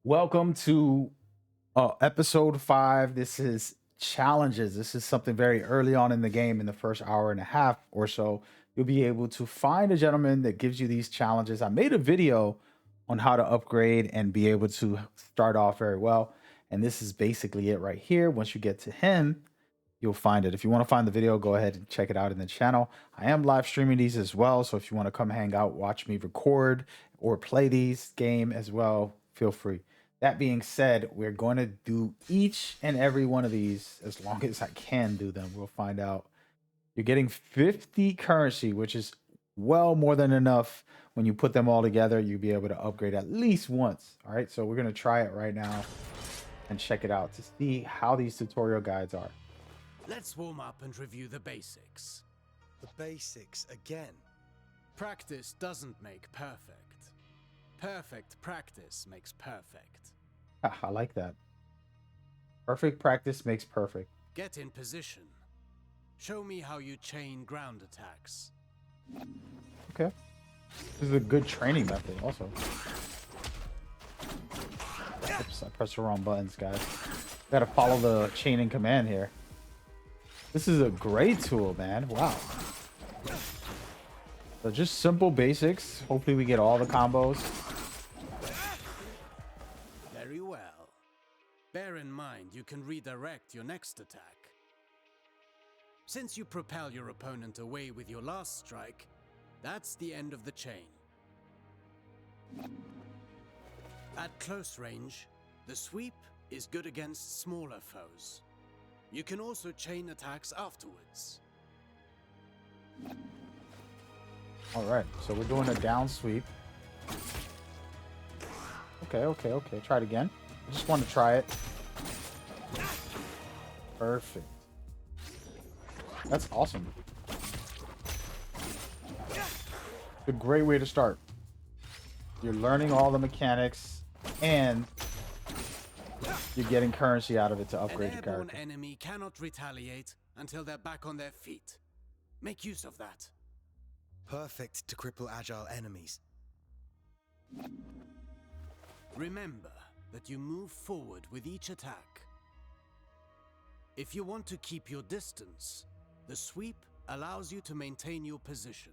Welcome to episode 5. This is challenges. This is something very early on in the game, in the first hour and a half or so. You'll be able to find a gentleman that gives you these challenges. I made a video on how to upgrade and be able to start off very well. And this is basically it right here. Once you get to him, you'll find it. If you want to find the video, go ahead and check it out in the channel. I am live streaming these as well. So if you want to come hang out, watch me record or play these game as well, feel free. That being said, we're going to do each and every one of these as long as I can do them. We'll find out. You're getting 50 currency, which is well more than enough. When you put them all together, you'll be able to upgrade at least once. All right, so we're going to try it right now and check it out to see how these tutorial guides are. Let's warm up and review the basics. The basics again. Practice doesn't make perfect. Perfect practice makes perfect. I like that. Perfect practice makes perfect. Get in position. Show me how you chain ground attacks. Okay. This is a good training method also. Oops, I pressed the wrong buttons, guys. Gotta follow the chain in command here. This is a great tool, man. Wow. So just simple basics. Hopefully we get all the combos. Very well. Bear in mind you can redirect your next attack. Since you propel your opponent away with your last strike, that's the end of the chain. At close range, the sweep is good against smaller foes. You can also chain attacks afterwards. All right, so we're doing a down sweep. Okay. Try it again. I just want to try it. Perfect. That's awesome. It's a great way to start. You're learning all the mechanics and you're getting currency out of it to upgrade your An airborne character. enemy cannot retaliate until they're back on their feet. Make use of that. Perfect to cripple agile enemies. Remember that you move forward with each attack. If you want to keep your distance, the sweep allows you to maintain your position.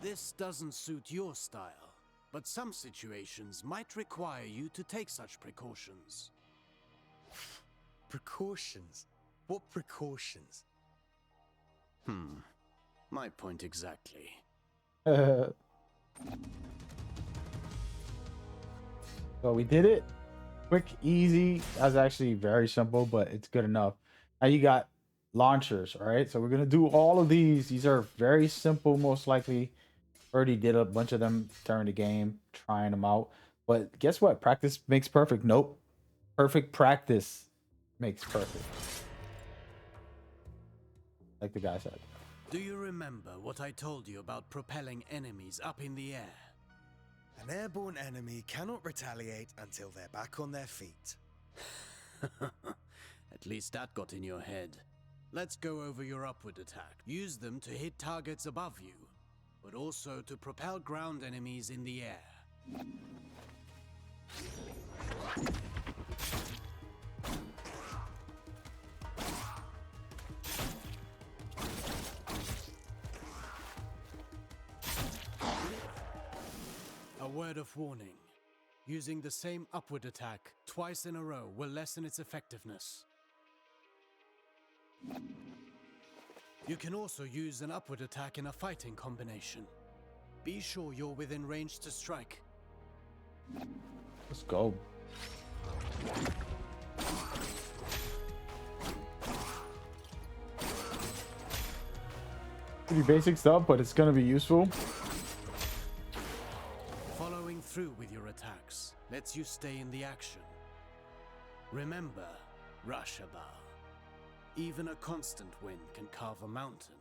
This doesn't suit your style, but some situations might require you to take such precautions. Precautions? What precautions? My point exactly. So we did it. Quick, easy. That's actually very simple, but it's good enough. Now you got launchers, all right? So we're going to do all of these. These are very simple, most likely. Already did a bunch of them during the game, trying them out. But guess what? Practice makes perfect. Nope. Perfect practice makes perfect. Like the guy said. Do you remember what I told you about propelling enemies up in the air? An airborne enemy cannot retaliate until they're back on their feet. At least that got in your head. Let's go over your upward attack. Use them to hit targets above you, but also to propel ground enemies in the air. A word of warning. Using the same upward attack twice in a row will lessen its effectiveness. You can also use an upward attack in a fighting combination. Be sure you're within range to strike. Let's go. Pretty basic stuff, but it's going to be useful. Following through with your attacks lets you stay in the action. Remember, Rashaba. Even a constant wind can carve a mountain.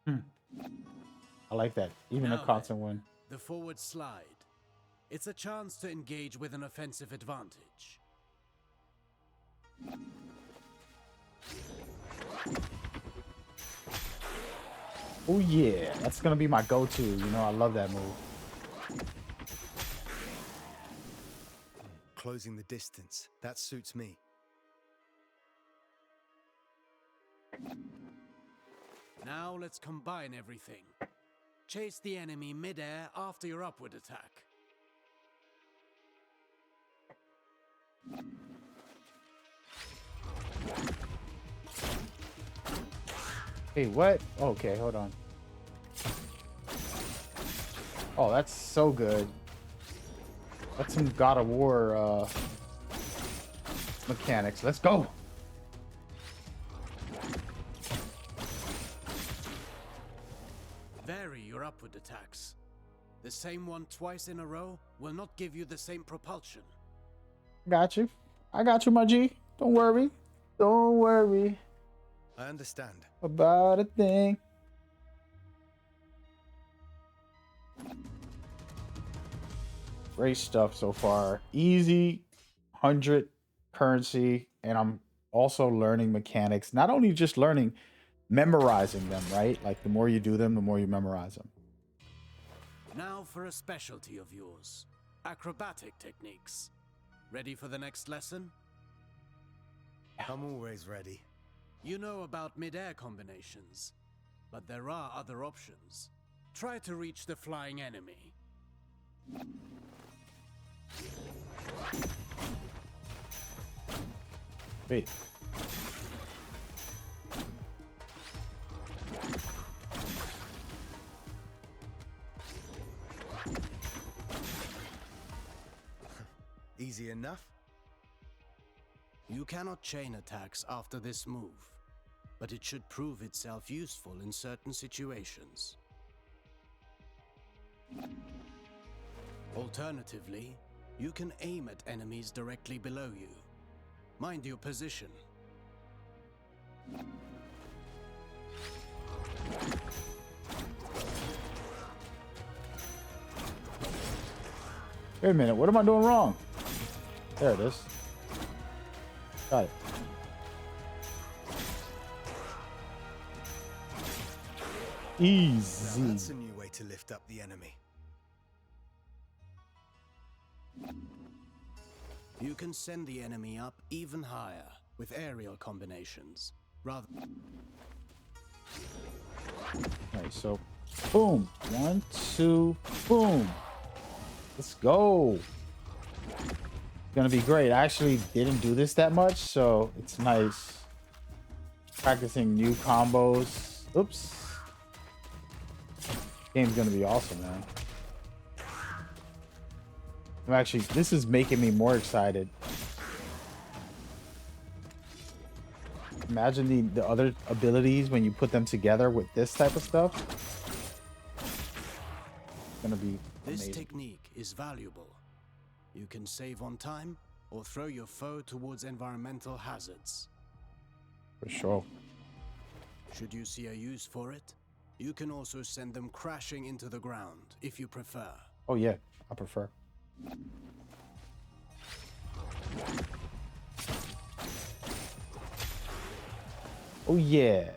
I like that. Even a Now constant then, win. The forward slide. It's a chance to engage with an offensive advantage. Oh yeah, that's gonna be my go-to. You know, I love that move. Closing the distance. That suits me. Now let's combine everything. Chase the enemy mid-air after your upward attack. Hey, what? Okay, hold on. Oh, that's so good. That's some God of War mechanics. Let's go. Vary your upward attacks. The same one twice in a row will not give you the same propulsion. Got you. I got you, my G. Don't worry. Don't worry I understand. about a thing. Great stuff so far. Easy, 100 currency, and I'm also learning mechanics. Not only just learning, memorizing them, right? Like the more you do them, the more you memorize them. Now for a specialty of yours. Acrobatic techniques. Ready for the next lesson? I'm always ready. You know about mid-air combinations, but there are other options. Try to reach the flying enemy. Wait. Easy enough? You cannot chain attacks after this move, but it should prove itself useful in certain situations. Alternatively, you can aim at enemies directly below you. Mind your position. Wait a minute. What am I doing wrong? There it is. Got it. Now Easy. that's a new way to lift up the enemy. You can send the enemy up even higher with aerial combinations, rather. Alright, so boom. 1, 2, boom. Let's go. It's gonna be great. I actually didn't do this that much, so it's nice. Practicing new combos. Oops. Game's gonna be awesome, man. I'm actually, this is making me more excited. Imagine the other abilities when you put them together with this type of stuff. It's gonna be This amazing. technique is valuable. You can save on time or throw your foe towards environmental hazards. For sure. Should you see a use for it, you can also send them crashing into the ground if you prefer. Oh yeah, I prefer. Oh yeah.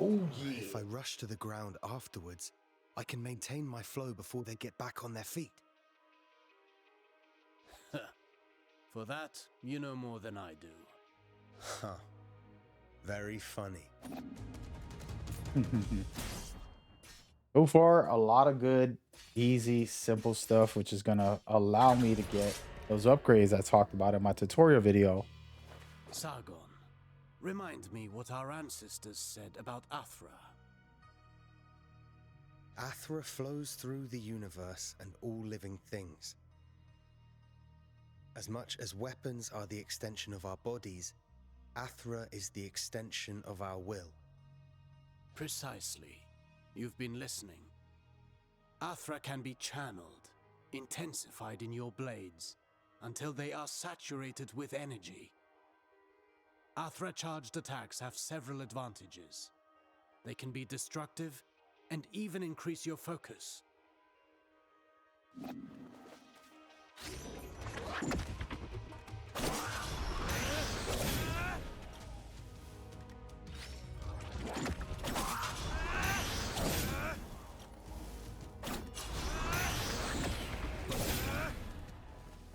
Oh yeah. If I rush to the ground afterwards, I can maintain my flow before they get back on their feet. For that, you know more than I do. Huh. Very funny. So far, a lot of good, easy, simple stuff, which is gonna allow me to get those upgrades I talked about in my tutorial video. Sargon, remind me what our ancestors said about Athra. Athra flows through the universe and all living things. As much as weapons are the extension of our bodies, Athra is the extension of our will. Precisely. You've been listening. Athra can be channeled, intensified in your blades, until they are saturated with energy. Athra charged attacks have several advantages. They can be destructive and even increase your focus.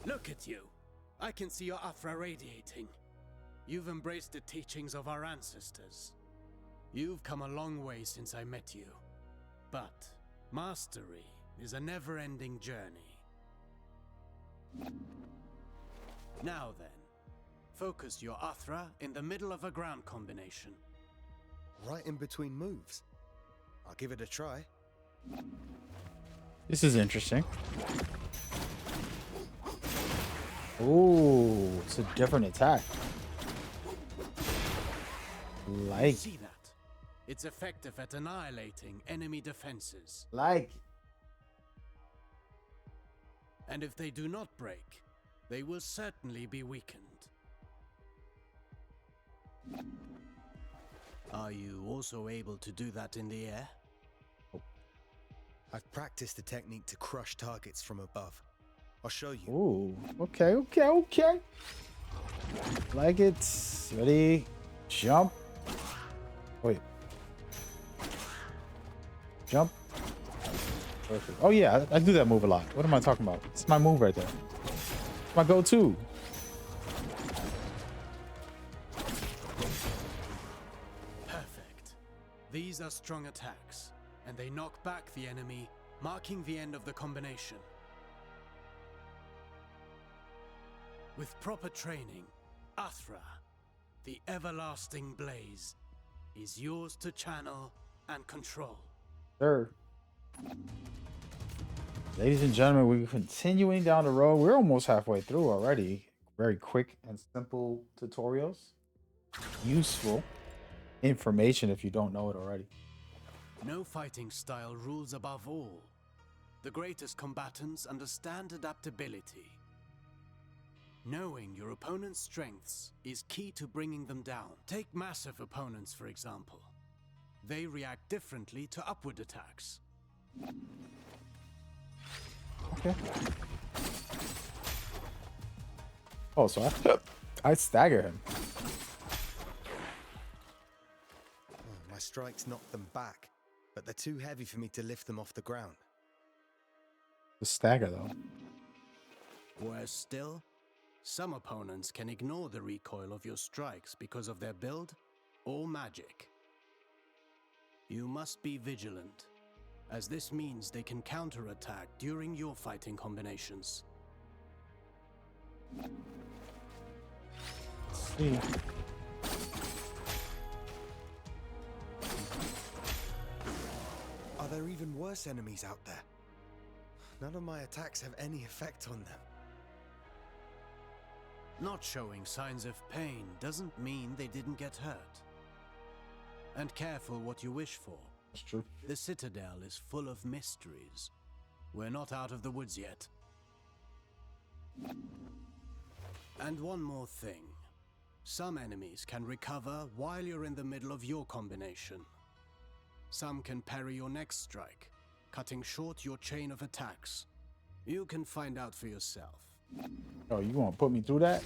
Look at you. I can see your Athra radiating. You've embraced the teachings of our ancestors. You've come a long way since I met you. But mastery is a never-ending journey. Now then, focus your Athra in the middle of a ground combination. Right in between moves. I'll give it a try. This is interesting. Ooh, it's a different attack. Like, See that? It's effective at annihilating enemy defenses. like. And if they do not break, they will certainly be weakened. Are you also able to do that in the air? I've practiced the technique to crush targets from above. I'll show you. Ooh, okay. Like it. Ready? Jump. Wait. Jump. Perfect. Oh yeah, I do that move a lot. What am I talking about? It's my move right there. It's my go-to. Perfect. These are strong attacks, and they knock back the enemy, marking the end of the combination. With proper training, Athra, the everlasting blaze, is yours to channel and control. Sir. Ladies and gentlemen, we're continuing down the road. We're almost halfway through already. Very quick and simple tutorials. Useful information if you don't know it already. No fighting style rules above all. The greatest combatants understand adaptability. Knowing your opponent's strengths is key to bringing them down. Take massive opponents, for example. They react differently to upward attacks. Okay. Oh, so I stagger him. My strikes knock them back, but they're too heavy for me to lift them off the ground. The stagger though. Worse still, some opponents can ignore the recoil of your strikes because of their build or magic. You must be vigilant, as this means they can counterattack during your fighting combinations. Let's see. Are there even worse enemies out there? None of my attacks have any effect on them. Not showing signs of pain doesn't mean they didn't get hurt. And careful what you wish for. That's true. The Citadel is full of mysteries. We're not out of the woods yet. And one more thing. Some enemies can recover while you're in the middle of your combination. Some can parry your next strike, cutting short your chain of attacks. You can find out for yourself. Oh, you gonna put me through that?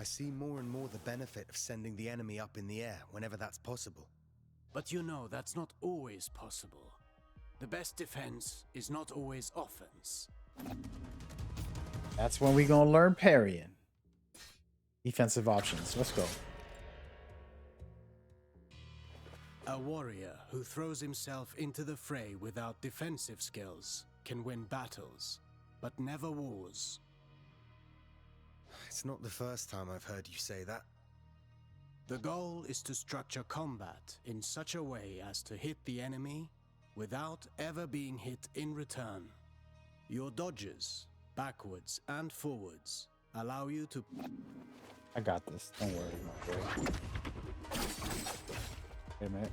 I see more and more the benefit of sending the enemy up in the air whenever that's possible. But you know that's not always possible. The best defense is not always offense. That's when we gonna learn parrying. Defensive options. Let's go. A warrior who throws himself into the fray without defensive skills can win battles, but never wars. It's not the first time I've heard you say that. The goal is to structure combat in such a way as to hit the enemy without ever being hit in return. Your dodges, backwards and forwards, allow you to... I got this. Don't worry, my boy. Wait a minute.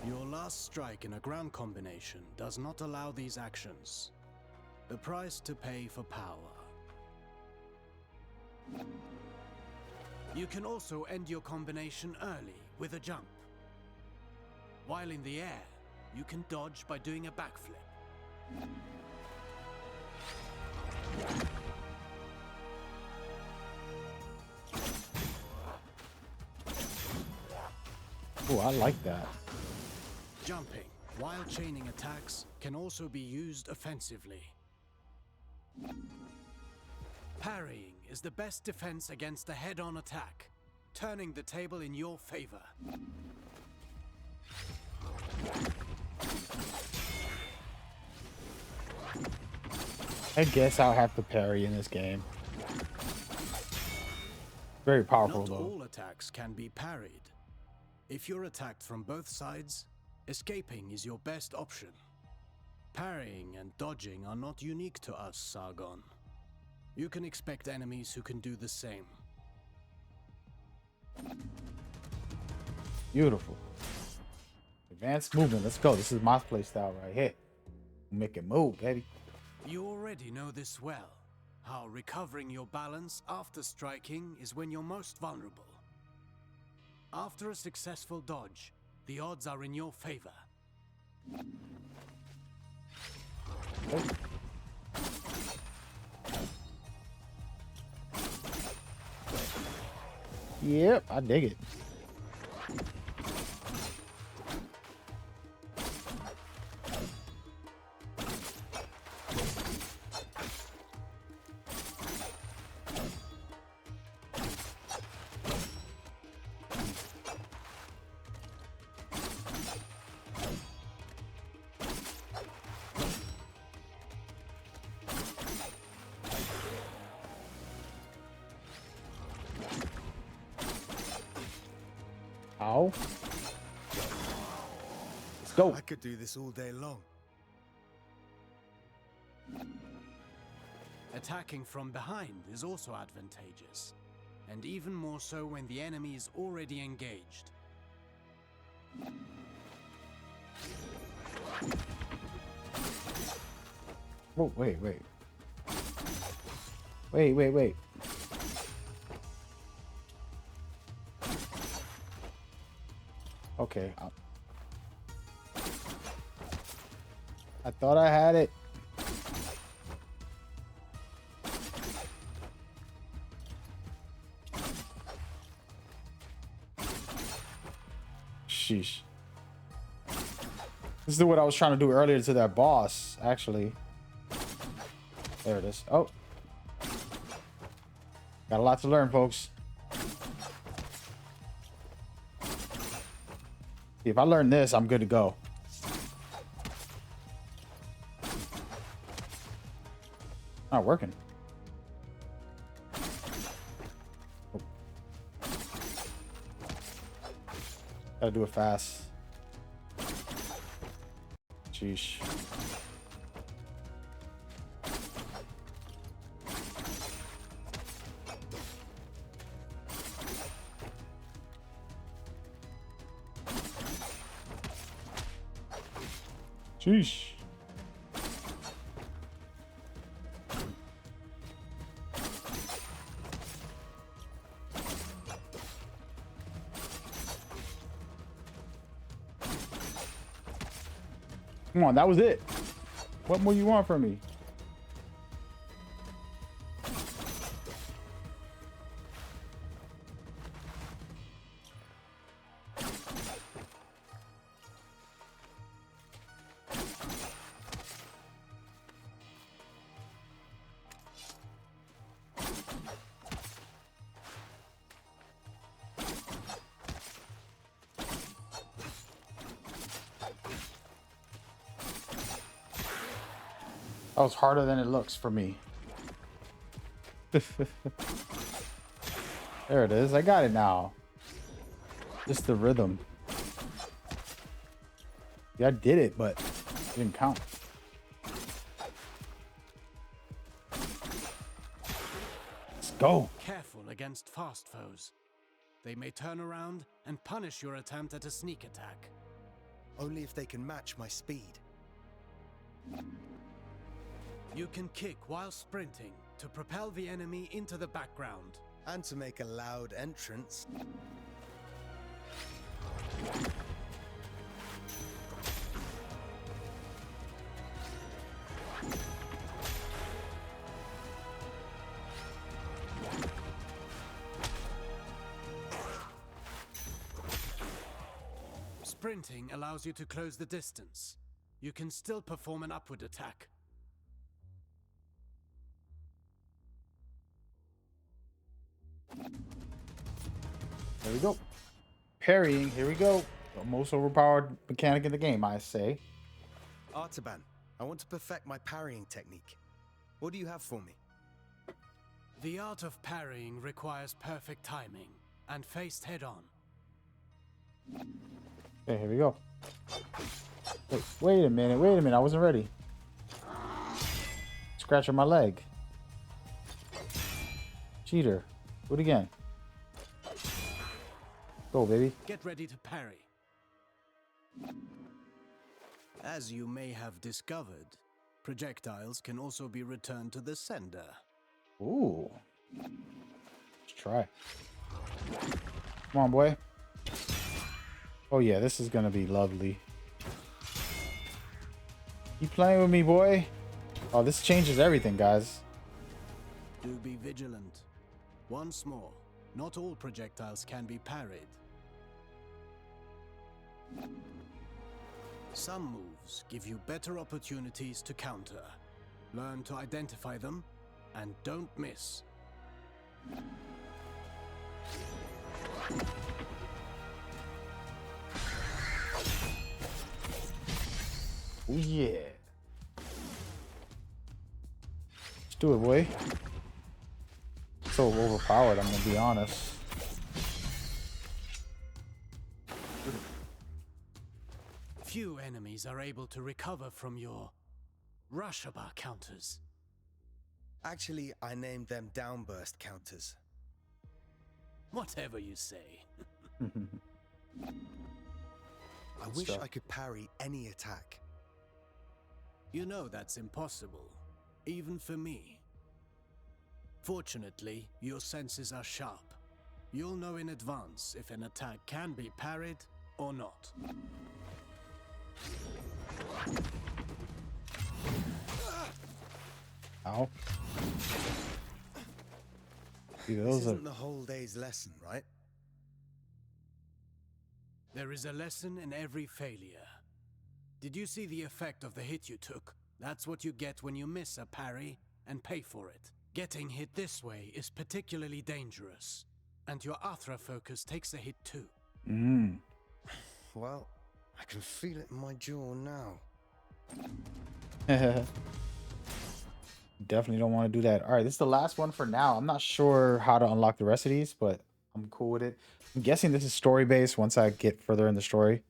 Your last strike in a ground combination does not allow these actions. The price to pay for power. You can also end your combination early with a jump. While in the air, you can dodge by doing a backflip. Oh, I like that. Jumping, while chaining attacks, can also be used offensively. Parrying is the best defense against a head-on attack, turning the table in your favor. I guess I'll have to parry in this game. Very powerful, Not though. all attacks can be parried. If you're attacked from both sides, escaping is your best option. Parrying and dodging are not unique to us, Sargon. You can expect enemies who can do the same. Beautiful. Advanced movement. Let's go. This is my play style right here. Make it move, baby. You already know this well, how recovering your balance after striking is when you're most vulnerable. After a successful dodge, the odds are in your favor. Oh. Yep, I dig it. Ow. Let's go. I could do this all day long. Attacking from behind is also advantageous, and even more so when the enemy is already engaged. Oh, wait. Wait. Okay. I thought I had it. Sheesh. This is what I was trying to do earlier to that boss, actually. There it is. Oh. Got a lot to learn, folks. If I learn this, I'm good to go. Not working. Oh. Gotta do it fast. Sheesh. Sheesh. Come on, that was it. What more you want from me? That was harder than it looks for me. There it is. I got it now. Just the rhythm. Yeah, I did it, but it didn't count. Let's go. Careful against fast foes. They may turn around and punish your attempt at a sneak attack. Only if they can match my speed. You can kick while sprinting to propel the enemy into the background. And to make a loud entrance. Sprinting allows you to close the distance. You can still perform an upward attack. There we go. Parrying. Here we go. The most overpowered mechanic in the game, I say. Artaban, I want to perfect my parrying technique. What do you have for me? The art of parrying requires perfect timing and faced head-on. Okay, here we go. Wait a minute. I wasn't ready. Scratching my leg. Cheater. Do it again. Go, baby. Get ready to parry. As you may have discovered, projectiles can also be returned to the sender. Ooh. Let's try. Come on, boy. Oh, yeah, this is going to be lovely. Keep playing with me, boy. Oh, this changes everything, guys. Do be vigilant. Once more, not all projectiles can be parried. Some moves give you better opportunities to counter. Learn to identify them and don't miss. Oh, yeah. Let's do it, boy. So overpowered, I'm gonna be honest. Few enemies are able to recover from your Rushaba counters. Actually, I named them downburst counters. Whatever you say. I wish I could parry any attack. You know that's impossible, even for me. Fortunately, your senses are sharp. You'll know in advance if an attack can be parried or not. Ow. See, This those are... isn't the whole day's lesson, right? There is a lesson in every failure. Did you see the effect of the hit you took? That's what you get when you miss a parry and pay for it. Getting hit this way is particularly dangerous, and your Athra focus takes a hit too. Well, I can feel it in my jaw now. Definitely don't want to do that. All right, this is the last one for now. I'm not sure how to unlock the rest of these, but I'm cool with it. I'm guessing this is story based once I get further in the story.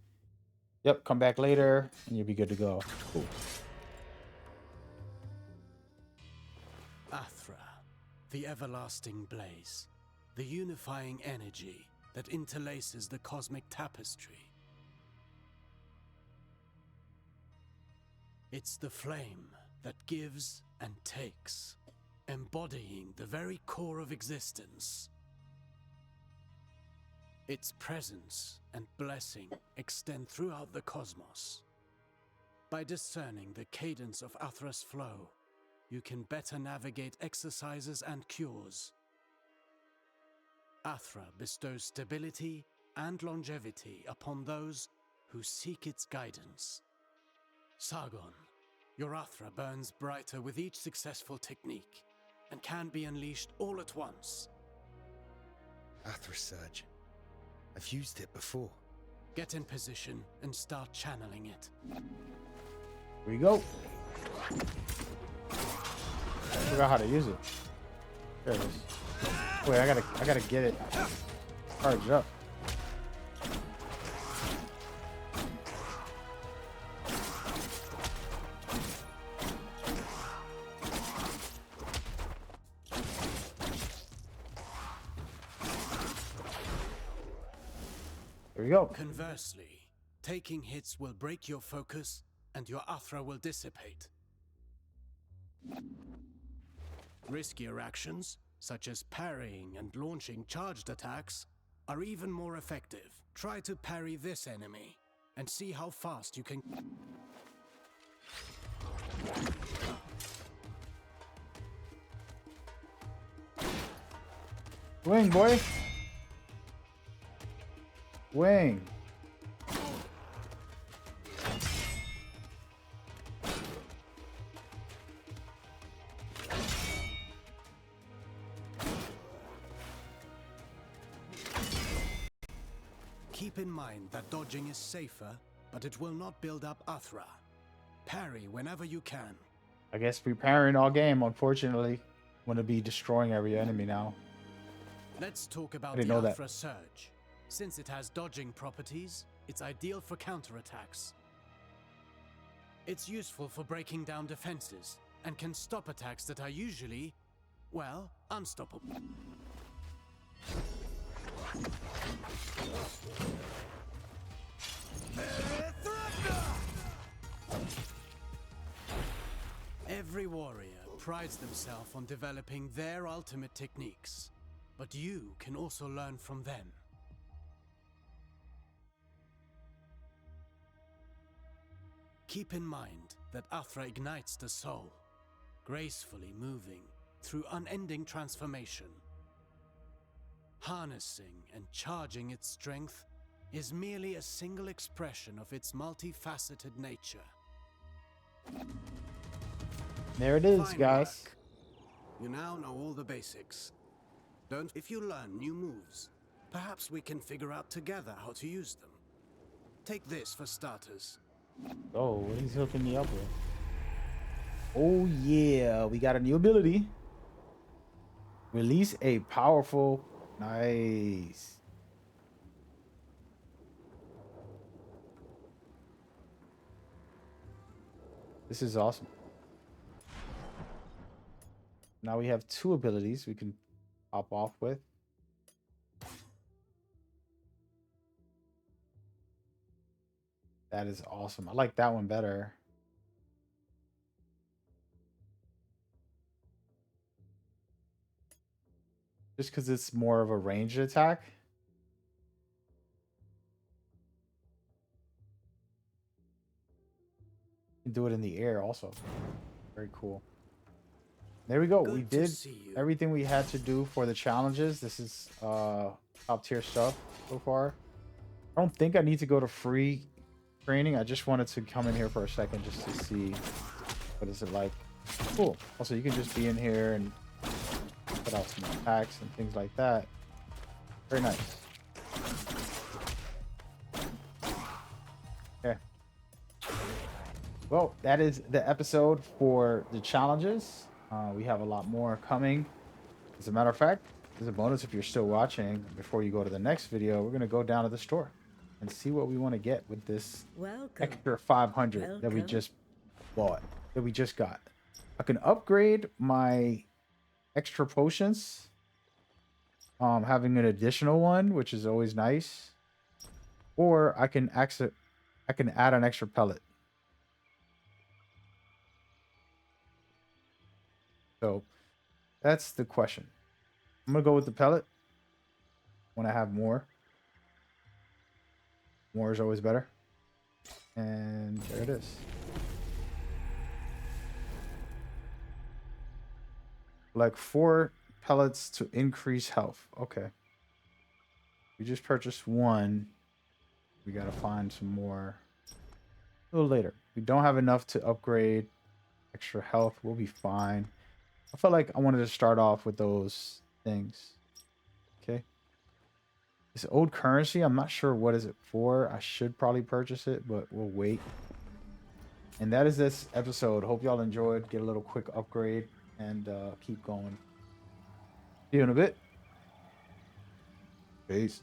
Yep, come back later and you'll be good to go. Cool. Athra, the everlasting blaze, the unifying energy that interlaces the cosmic tapestry. It's the flame that gives and takes, embodying the very core of existence. Its presence and blessing extend throughout the cosmos. By discerning the cadence of Athra's flow, you can better navigate exercises and cures. Athra bestows stability and longevity upon those who seek its guidance. Sargon, your Athra burns brighter with each successful technique and can be unleashed all at once. Athra Surge. I've used it before. Get in position and start channeling it. Here we go. I forgot how to use it. There it is. Wait, I gotta get it charged up. There we go. Conversely, taking hits will break your focus and your Athra will dissipate. Riskier actions, such as parrying and launching charged attacks, are even more effective. Try to parry this enemy and see how fast you can. Wing, boy. Wing. Keep in mind that dodging is safer, but it will not build up Athra. Parry whenever you can. I guess preparing all game, unfortunately. I'm gonna be destroying every enemy now. Let's talk about didn't the know that. Athra Surge. Since it has dodging properties, it's ideal for counterattacks. It's useful for breaking down defenses, and can stop attacks that are usually, well, unstoppable. Every warrior prides themselves on developing their ultimate techniques, but you can also learn from them. Keep in mind that Athra ignites the soul, gracefully moving through unending transformation. Harnessing and charging its strength is merely a single expression of its multifaceted nature. There it is, Fine guys. work. You now know all the basics. If you learn new moves, perhaps we can figure out together how to use them. Take this for starters. Oh, what he's hooking me up with? Oh yeah, we got a new ability. Release a powerful. Nice. This is awesome. Now we have two abilities we can pop off with. That is awesome. I like that one better. Just because it's more of a ranged attack. You can do it in the air also. Very cool. There we go. We Good to did see you. everything we had to do for the challenges. This is top tier stuff so far. I don't think I need to go to free training. I just wanted to come in here for a second just to see what is it like. Cool. Also, you can just be in here and put out some attacks and things like that. Very nice. Okay. Well, that is the episode for the challenges. We have a lot more coming. As a matter of fact, as a bonus, if you're still watching, before you go to the next video, we're going to go down to the store and see what we want to get with this extra 500 that we just bought, that we just got. I can upgrade my extra potions, having an additional one, which is always nice, or I can add an extra pellet. So that's the question. I'm gonna go with the pellet when I have more. More is always better. And there it is. Like 4 pellets to increase health. Okay. We just purchased one. We gotta find some more a little later. We don't have enough to upgrade extra health. We'll be fine. I felt like I wanted to start off with those things. Okay. This old currency, I'm not sure what is it for. I should probably purchase it, but we'll wait. And that is this episode. Hope y'all enjoyed. Get a little quick upgrade and keep going. See you in a bit. Peace.